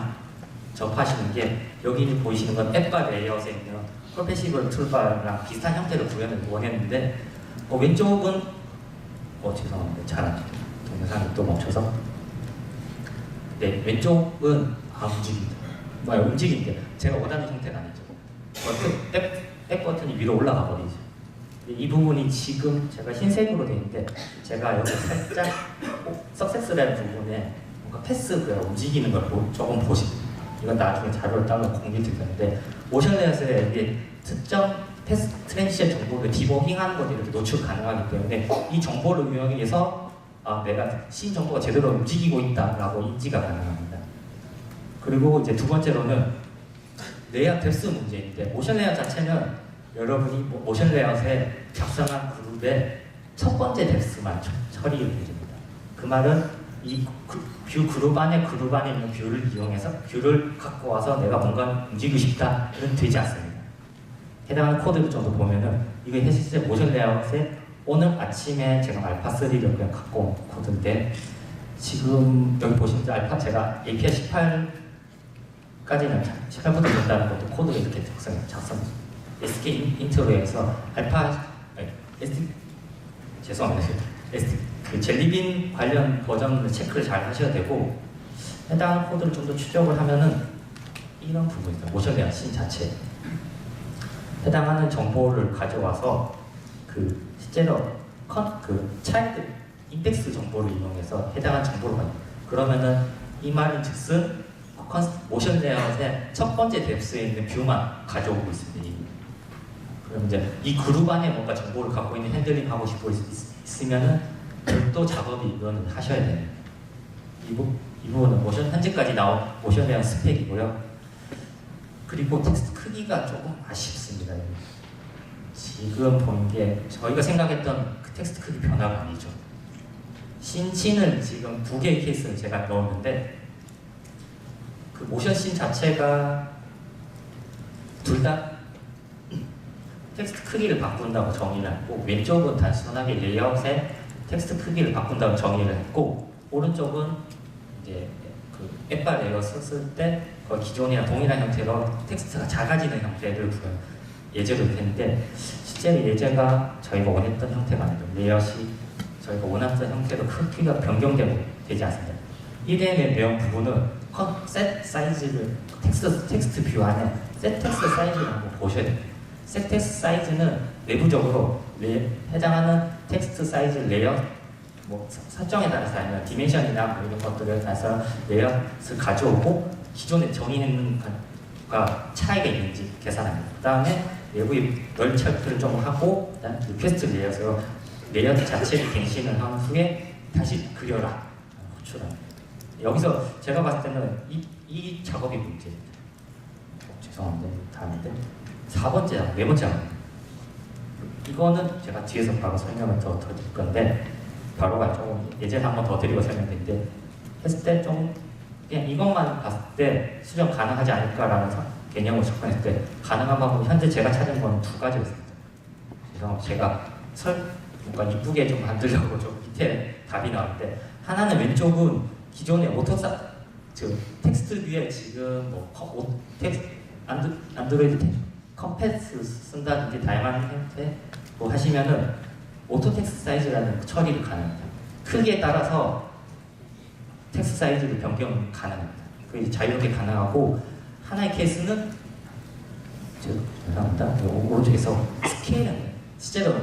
접하시는 게 여기 보이시는 건 앱과 레이아웃에 있는 프로페시블 툴바랑 비슷한 형태로 구현을 원했는데 왼쪽은 죄송합니다. 잘 안 돼요. 동영상이 또 멈춰서 네, 왼쪽은 안 움직입니다. 움직이는데 제가 원하는 형태가 아니죠. 백 버튼이 위로 올라가 버리죠. 이 부분이 지금 제가 흰색으로 되어 있는데 제가 여기 살짝 석세스라는 부분에 뭔가 패스가 움직이는 걸 조금 보시죠. 이건 나중에 자료를 따로 공유드릴 건데 모션 레이아웃에 특정 트랜지션 정보를 디버깅하는 것도 이렇게 노출 가능하기 때문에 이 정보를 이용해서 내가 씬 정보가 제대로 움직이고 있다라고 인지가 가능합니다. 그리고 이제 두 번째로는 레이아웃 뎁스 문제인데 모션 레이아웃 자체는 여러분이 모션 레이아웃에 작성한 그룹의 첫 번째 뎁스만 처리를 해줍니다. 그 말은 이 뷰 그룹 안에 있는 뷰를 이용해서 뷰를 갖고 와서 내가 뭔가 움직이고 싶다는 되지 않습니다. 해당하는 코드를 좀 더 보면은 이게 실제 모션 레이아웃에 오늘 아침에 제가 알파3를 그냥 갖고 온 코드인데 지금 여기 보시면 알파 제가 API 18까지는 18부터 된다는 것도 코드를 이렇게 작성했습니다. SK 인트로에서 죄송합니다. 그 젤리빈 관련 버전을 체크를 잘 하셔야 되고 해당 코드를 좀 더 추적을 하면은 이런 부분입니다. 모션 레이아웃 씬 자체 해당하는 정보를 가져와서 실제로 차일드 인덱스 정보를 이용해서 해당한 정보를 가져. 그러면은 이 말은 즉슨 모션 레이아웃의 첫 번째 뎁스에 있는 뷰만 가져오고 있습니다. 그럼 이제 이 그룹 안에 뭔가 정보를 갖고 있는 핸들링 하고 싶고 있으면은 별도 작업이 이거는 하셔야 됩니다. 이 부분은 현재까지 나온 모션 레이아웃 스펙이고요. 그리고 텍스트 크기가 조금 아쉽습니다. 지금 본 게 저희가 생각했던 그 텍스트 크기 변화가 아니죠. 씬을 지금 두 개의 케이스를 제가 넣었는데 그 모션 씬 자체가 둘 다 텍스트 크기를 바꾼다고 정의를 했고, 왼쪽은 단순하게 레이아웃에 텍스트 크기를 바꾼다고 정의를 했고, 오른쪽은 이제 그 앱바 레이어 썼을 때 그 기존이랑 동일한 형태로 텍스트가 작아지는 형태를 예제로 했는데, 실제로 예제가 저희가 원했던 형태가 아니고 레이아웃이 저희가 원했던 형태로 크기가 변경되고 되지 않습니다. 1M의 내용 부분은 셋 사이즈를 텍스트 뷰 안에 셋 텍스트 사이즈를 한번 보셔야 됩니다. 셋 텍스트 사이즈는 내부적으로 해당하는 텍스트 사이즈 레이아웃 뭐 설정에 따라서 아니면 디멘션이나 뭐 이런 것들에 따라서 레이아웃을 가져오고 기존에 정의했는 가 차이가 있는지 계산합니다. 그 다음에 내부의 널 체크를 좀 하고, 그다음 리퀘스트 레이아웃으로 레이아웃 자체를 갱신을 한 후에 다시 그려라 호출합니다. 여기서 제가 봤을 때는 이 작업이 문제입니다. 죄송한데 다음인데 4번째 작업, 4번째 작업. 이거는 제가 뒤에서 바로 설명을 더 드릴 건데 바로가 조금 예제를 한번 더 드리고 설명드리는데, 했을 때 좀 그냥 이것만 봤을 때 수정 가능하지 않을까라는 개념을 접근했을 때 가능한 방법은 현재 제가 찾은 건 두 가지였습니다. 그래서 제가 뭔가 이쁘게 좀 만들려고 좀 밑에 답이 나왔는데, 하나는 왼쪽은 기존의 텍스트 뷰에 지금 뭐 안드로이드 컴패스 쓴다든지 다양한 형태 뭐 하시면은 오토 텍스트 사이즈라는 처리를 가능합니다. 크기에 따라서 텍스트 사이즈를 변경 가능합니다. 그게 자유롭게 가능하고, 하나의 케이스는 죄송합니다. 오른쪽에서 스케일은 실제로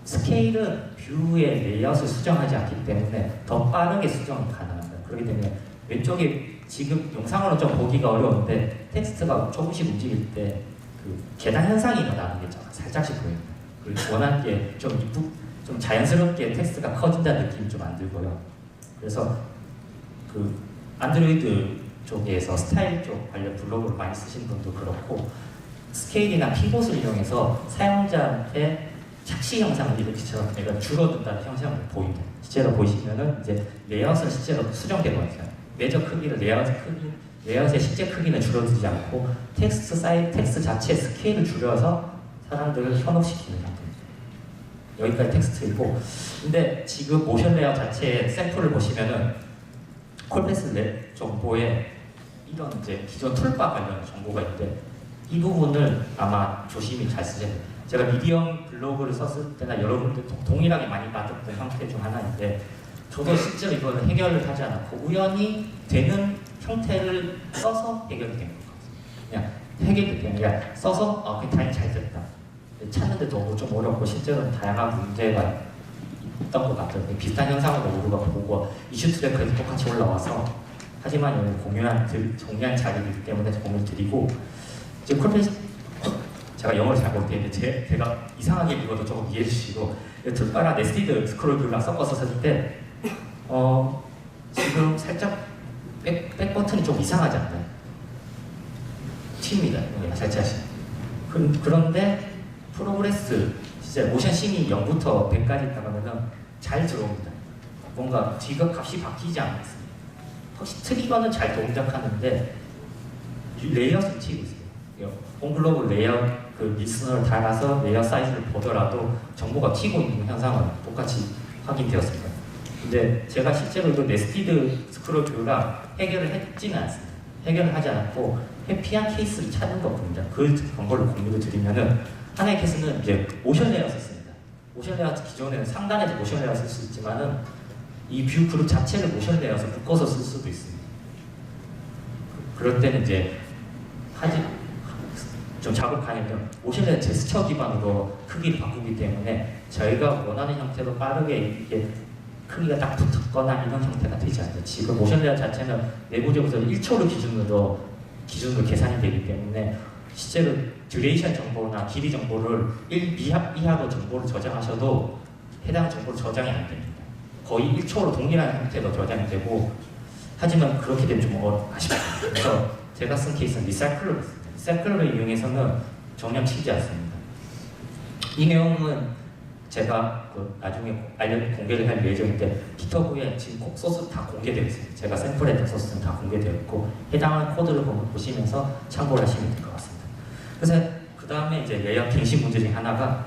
스케일은 뷰의 레이아웃을 수정하지 않기 때문에 더 빠르게 수정이 가능합니다. 그렇기 때문에 왼쪽에 지금 영상으로 좀 보기가 어려운데 텍스트가 조금씩 움직일 때 그 계단 현상이 일어나는 게 살짝씩 보입니다. 그리고 원하는 게 좀 자연스럽게 텍스트가 커진다는 느낌이 좀 안 들고요. 그래서 그 안드로이드 쪽에서 스타일 쪽 관련 블로그를 많이 쓰시는 분도 그렇고, 스케일이나 피봇을 이용해서 사용자한테 착시 형상을 이렇게처럼 내가 줄어든다는 형상을 보입니다. 실제로 보시면은 이제 레이아웃은 실제로 수정되고 있어요. 매저 크기를 레이아웃의 실제 크기는 줄어들지 않고 텍스트 자체의 스케일을 줄여서 사람들을 현혹시키는 형태입니다. 여기까지 텍스트이고, 근데 지금 모션 레이아웃 자체의 샘플을 보시면은 콜패스 정보에 이런 이제 기존 툴바 관련 정보가 있는데, 이 부분을 아마 조심히 잘 쓰셔야 돼요. 제가 미디엄 블로그를 썼을 때나 여러분들 동일하게 많이 받았던 형태 중 하나인데, 저도 실제로 이거를 해결을 하지 않았고 우연히 되는 형태를 써서 해결이 된 것 같아요. 그냥 해결이 되는 게 써서 그게 다행히 잘 됐다. 찾는데 너무 좀 어렵고 실제로는 다양한 문제가 있던 것 같아요. 비슷한 현상으로 우리가 보고 이슈 트래커에서 똑같이 올라와서, 하지만 여기 공유한 자리이기 때문에 공유를 드리고, 이제 콜패스 제가 영어를 잘 못했는데 제가 이상하게 읽어도 조금 이해해 주시고, 툴바랑 네스티드 스크롤 뷰랑 섞어서 썼을 때 지금 살짝 백 버튼이 좀 이상하지 않나요? 튑니다. 살짝. 그런데 프로그레스 진짜 모션 씬이 0부터 100까지 있다가면은 잘 들어옵니다. 뭔가 뒤가 값이 바뀌지 않습니다. 혹시 트리거는 잘 동작하는데 레이아웃을 튀고 있어요. 홈글로벌 레이아웃 그 리스너를 달아서 레이아웃 사이즈를 보더라도 정보가 튀고 있는 현상은 똑같이 확인되었습니다. 근데 제가 실제로 이거 네스티드 스크롤 뷰랑 해결을 했지는 않습니다. 해결을 하지 않았고 회피한 케이스를 찾는 것뿐입니다. 그 정보를 공유를 드리면은, 하나의 케이스는 이제 모션 레이아웃을 씁니다. 모션 레이아웃 기존에는 상단에서 모션 레이아웃을 쓸 수 있지만은 이 뷰 그룹 자체를 모션 레이아웃을 묶어서 쓸 수도 있습니다. 그럴 때는 이제 좀 작업하려면 모션 레이아웃 제스처 기반으로 크기를 바꾸기 때문에 저희가 원하는 형태로 빠르게 이게 크기가 딱 붙었거나 이런 형태가 되지 않아요. 지금 모션 레이아웃 자체는 내부적으로 1초를 기준으로 계산이 되기 때문에 실제로 듀레이션 정보나 길이 정보를 1 이하로 정보를 저장하셔도 해당 정보를 저장이 안 됩니다. 거의 1초로 동일한 형태로 저장이 되고, 하지만 그렇게 되면 좀 아쉽습니다. 그래서 제가 쓴 케이스는 리사이클러를 씁니다. 리사이클러를 이용해서는 전혀 튀지 않습니다. 이 내용은 제가 나중에 공개를 할 예정인데 GitHub에 지금 꼭 소스 다 공개되어 있습니다. 제가 샘플했던 소스는 다 공개되어 있고 해당하는 코드를 보시면서 참고를 하시면 될 것 같습니다. 그래서 그 다음에 이제 레이아웃 갱신 문제 중에 하나가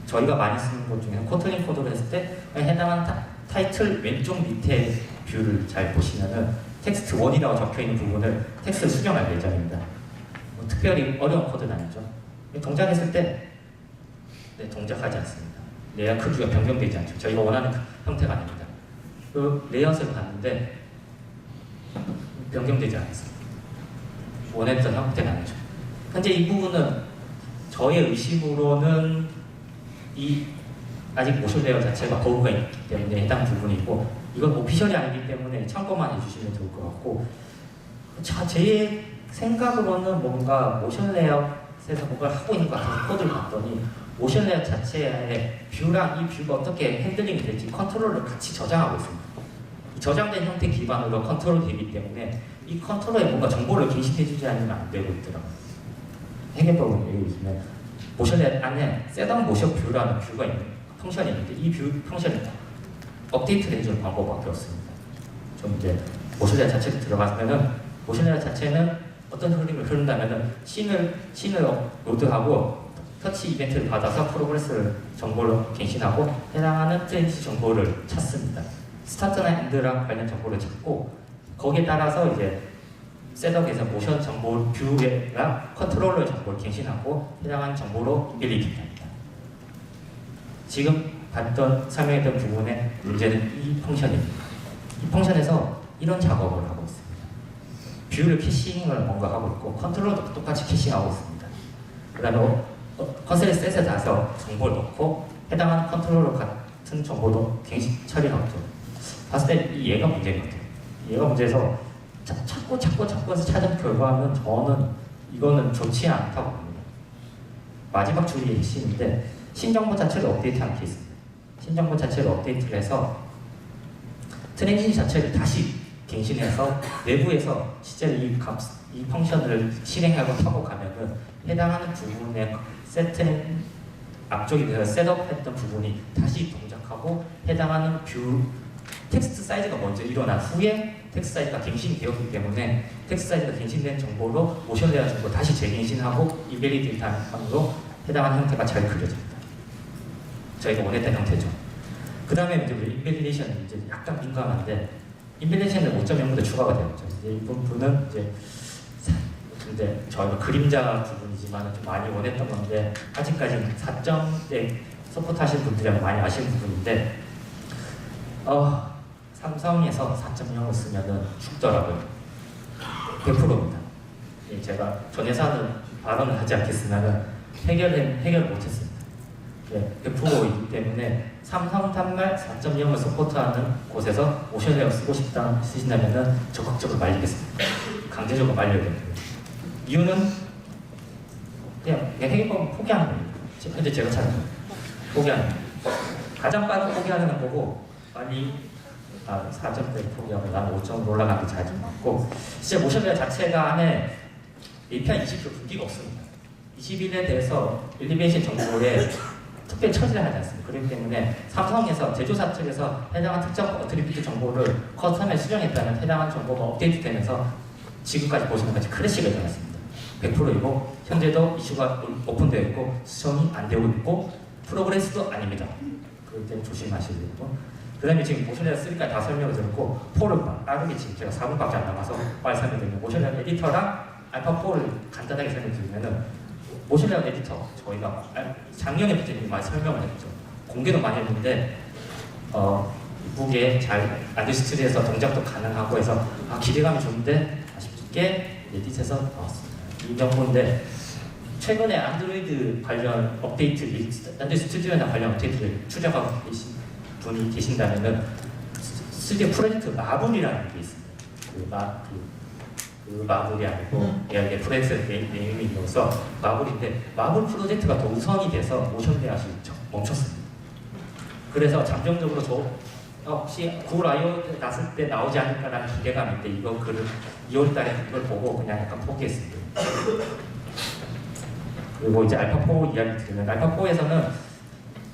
저희가 많이 쓰는 것 중에 코틀린 코드를 했을 때 해당하는 타이틀 왼쪽 밑에 뷰를 잘 보시면은 텍스트 1이라고 적혀 있는 부분을 텍스트를 수정할 예정입니다. 특별히 어려운 코드는 아니죠. 동작했을 때 동작하지 않습니다. 레이아웃 크기가 변경되지 않죠. 저희가 원하는 형태가 아닙니다. 그 레이아웃을 봤는데 변경되지 않았습니다. 원했던 형태가 아니죠. 현재 이 부분은 저의 의심으로는 아직 모션 레이아웃 자체가 버그가 있기 때문에 해당 부분이고 이건 오피셜이 아니기 때문에 참고만 해주시면 좋을 것 같고 제 생각으로는 뭔가 모션 레이아웃에서 뭔가를 하고 있는 것 같아서 코드를 봤더니 모션 레이아웃 자체의 뷰랑 이 뷰가 어떻게 핸들링이 될지 컨트롤을 같이 저장하고 있습니다. 이 저장된 형태 기반으로 컨트롤 되기 때문에 이 컨트롤에 뭔가 정보를 갱신해주지 않으면 안 되고 있더라고요. 해결법은 여기 있으면 모션 레이아웃 안에 셋업 모션 뷰라는 뷰가 있는 펑션이 있는데 이 뷰 펑션을 업데이트를 해주는 방법밖에 없습니다. 좀 이제 모션 레이아웃 자체로 들어가면은 모션 레이아웃 자체는 어떤 흐름을 흐른다면은 씬을 로드하고 터치 이벤트를 받아서 프로그레스를 정보로 갱신하고 해당하는 트렌치 정보를 찾습니다. 스타트나 엔드랑 관련 정보를 찾고 거기에 따라서 이제 셋업에서 모션 정보 뷰랑 컨트롤러 정보를 갱신하고 해당하는 정보로 인벨리딩합니다. 지금 설명했던 부분의 문제는 이 펑션입니다. 이 펑션에서 이런 작업을 하고 있습니다. 뷰를 캐싱을 뭔가 하고 있고 컨트롤러도 똑같이 캐싱하고 있습니다. 그 다음에 컨셉 셋에 따라서 정보를 넣고 해당하는 컨트롤러 같은 정보도 갱신 처리하고 있죠. 봤을 때 얘가 문제인 것 같아요. 얘가 문제에서 찾고 찾은 결과는 저는 이거는 좋지 않다고 봅니다. 마지막 줄이 핵심인데 신정보 자체를 업데이트한 케이스입니다. 신정보 자체를 업데이트를 해서 트렌지 자체를 다시 갱신해서 내부에서 실제로 이 펑션을 실행하고 타고 가면은 해당하는 부분의 세트는 앞쪽에 대해서 셋업했던 부분이 다시 동작하고 해당하는 뷰 텍스트 사이즈가 먼저 일어난 후에 텍스트 사이즈가 갱신이 되었기 때문에 텍스트 사이즈가 갱신된 정보로 모션 레이아웃 정보 다시 재갱신하고 인벨리딩 함으로 해당하는 형태가 잘 그려집니다. 저희가 원했던 형태죠. 그 다음에 이제 인벨리션은 이제 약간 민감한데 인벨리션은 5.0보다 추가가 되었죠. 이제 이 부분은 이제 근데 저희가 그림자 부분이지만 좀 많이 원했던 건데 아직까지는 4점대 서포트하시는 분들이 많이 아시는 부분인데 삼성에서 4.0을 쓰면은 죽더라고요. 100%입니다. 제가 전회사는 발언을 하지 않겠으면은 해결 못했습니다. 100%이기 때문에 삼성 단말 4.0을 서포트하는 곳에서 모션 레이아웃 쓰신다면은 적극적으로 말리겠습니다. 강제적으로 말려야 됩니다. 이유는 그냥 해결법은 포기하는 겁니다. 현재 제가 찾은 거예요. 포기하는 거예요. 가장 빠른 포기하는 거고 빨리 4점대 포기하고 난 5점으로 올라가는 게 자주 맞고 진짜 모션 레이아웃 자체가 안에 API 20% 분기가 없습니다. 21에 대해서 엘리베이션 정보에 특별 처리를 하지 않습니다. 그렇기 때문에 삼성에서 제조사 측에서 해당한 특정 어트리뷰트 정보를 커스텀에 수정했다면 해당한 정보가 업데이트되면서 지금까지 보시는 것같이 크래시가 일어났습니다. 100%이고 현재도 이슈가 오픈되어 있고 수정이 안 되고 있고 프로그레스도 아닙니다. 그럴 때 조심하셔야 되고 그 다음에 지금 모션 레이아웃 3까지 다 설명을 드렸고 4를 빠르게 지금 제가 4분밖에 안 남아서 빨리 설명드리면 모션 레이아웃 에디터랑 알파 4를 간단하게 설명드리면은 모션 레이아웃 에디터 저희가 작년에부터 많이 설명을 했죠. 공개도 많이 했는데 이쁘게 잘 안드스튜디오에서 동작도 가능하고 해서 기대감이 좋은데 아쉽게 에디트에서 나왔습니다. 이 정보인데 최근에 안드로이드 관련 업데이트 안드스튜디오나 관련 업데이트를 추적하고 계신 분이 계신다면은 스튜디오 프로젝트 마블이라는 게 있습니다. 그 마블이 아니고 이게 프로젝트 네임이 있어서 마블인데 마블 프로젝트가 더 우선이 돼서 모션 레이아웃이 멈췄습니다. 그래서 잠정적으로 혹시 9월 I.O. 났을 때 나오지 않을까라는 기대감인데 이거 글을 2월달에 이걸 보고 그냥 약간 포기했습니다. 그리고 이제 알파4 이야기 드리면 알파4에서는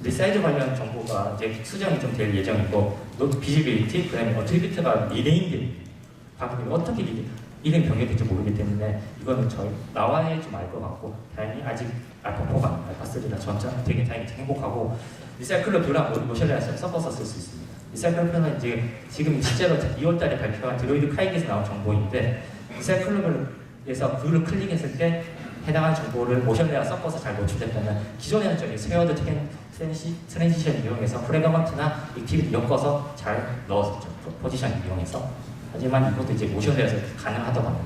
리사이즈 관련 정보가 이제 수정이 좀 될 예정이고 비지빌리티, 그다음에 어트리뷰트가 리네임드 바뀌면 어떻게 이름 변경될지 모르기 때문에 이거는 저희 나와야 좀 알 것 같고 다행히 아직 알파4가 알파3라 전자 되게 다행히 행복하고 리사이클럽 뷰랑 모션레이어를 섞어서 쓸 수 있습니다. 리사이클럽 뷰는 이제 지금 실제로 2월달에 발표한 드로이드 카이기에서 나온 정보인데 리사이클럽에서 뷰를 클릭했을 때 해당하는 정보를 모션레이어 섞어서 잘 노출됐다면 기존에는 저희 스웨어드 트랜지션 이용해서 프레그먼트나 액티비티 엮어서 잘 넣었었죠. 포지션 이용해서. 하지만 이것도 이제 모션레이어에서 가능하다고 합니다.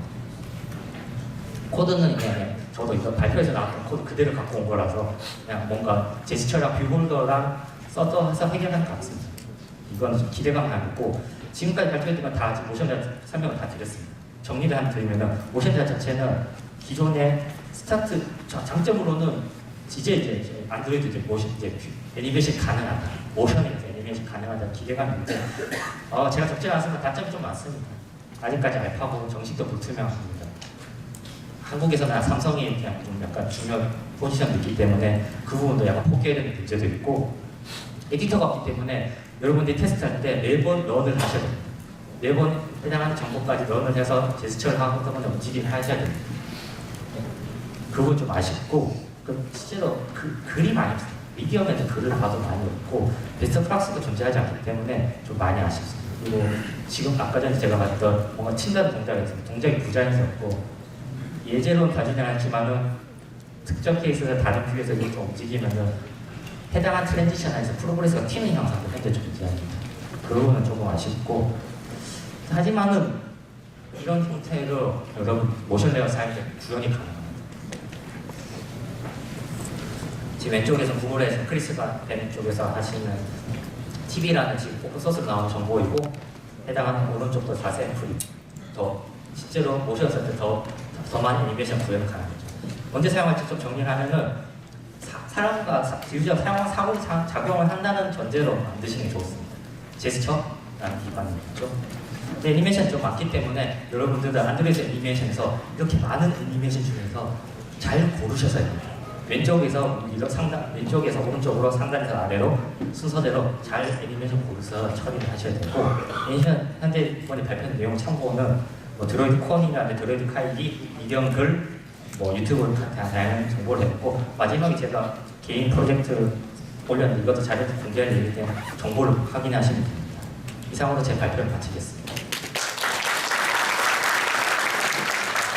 코드는 그냥 저도 이거 발표에서 나왔던 코드 그대로 갖고 온 거라서 그냥 뭔가 제스처랑 뷰홀더랑 써서 해결하는 것 같습니다. 이건 좀 기대감이 있고 지금까지 발표했던 건 다 모션레이어 설명을 다 드렸습니다. 정리를 한번 드리면 모션레이어 자체는 기존의 스타트 장점으로는 이제 안드로이드 이제 모션 이제 애니메이션 가능하다, 모션에서 애니메이션 가능하다 기대감이 있는데 제가 적지 않았으면 단점이 좀 많습니다. 아직까지 알파고 정식도 불투명합니다. 한국에서는 삼성이 그냥 좀 약간 중요한 포지션 있기 때문에 그 부분도 약간 포기해야 되는 문제도 있고 에디터가 없기 때문에 여러분들이 테스트할 때 매번 런을 하셔야 됩니다. 매번 해당하는 정보까지 런을 해서 제스처를 하고 또는 움직임을 하셔야 됩니다. 그건 좀 아쉽고 실제로 글이 많이 없어요. 미디어에도 글을 봐도 많이 없고 베스트 프락스도 존재하지 않기 때문에 좀 많이 아쉽습니다. 그리고 지금 아까 전에 제가 봤던 뭔가 친다는 동작이 있습니다. 동작이 부자연스럽고 예제로는 다지진 않지만은 특정 케이스에서 다른 뷰에서 이렇게 움직이면은 해당한 트랜지션 안에서 프로그레스가 튀는 형상도 현재 존재합니다. 그 부분은 조금 아쉽고 하지만은 이런 형태로 여러분 모션레이어 사용자 구현이 가능합니다. 지금 왼쪽에서 구글에서 크리스가 벤 쪽에서 하시는 TV라는 지금 오픈소스로 나오는 정보이고 해당하는 오른쪽도 자세한 풀이 더 실제로 모셨을 때 더 많은 애니메이션 구현이 가능하죠. 언제 사용할지 좀 정리를 하면은 사람과 유저가 사용한 사고 작용을 한다는 전제로 만드시는 게 좋습니다. 제스처라는 기반이죠. 근데 애니메이션이 좀 많기 때문에 여러분들도 안드로이드 애니메이션에서 이렇게 많은 애니메이션 중에서 잘 고르셔서 해야 됩니다. 왼쪽에서 왼쪽에서 오른쪽으로 상단에서 아래로 순서대로 잘 애니메이션 고르서 처리를 하셔야 되고 애니메이션 현재 이번에 발표한 내용 참고는 드로이드 콘이나 드로이드 카이기, 미디엄 글, 유튜브 다양한 정보를 했고 마지막에 제가 개인 프로젝트 올렸는데 이것도 자료도 공개할 예정이기 때문에 정보를 확인하시면 됩니다. 이상으로 제 발표를 마치겠습니다.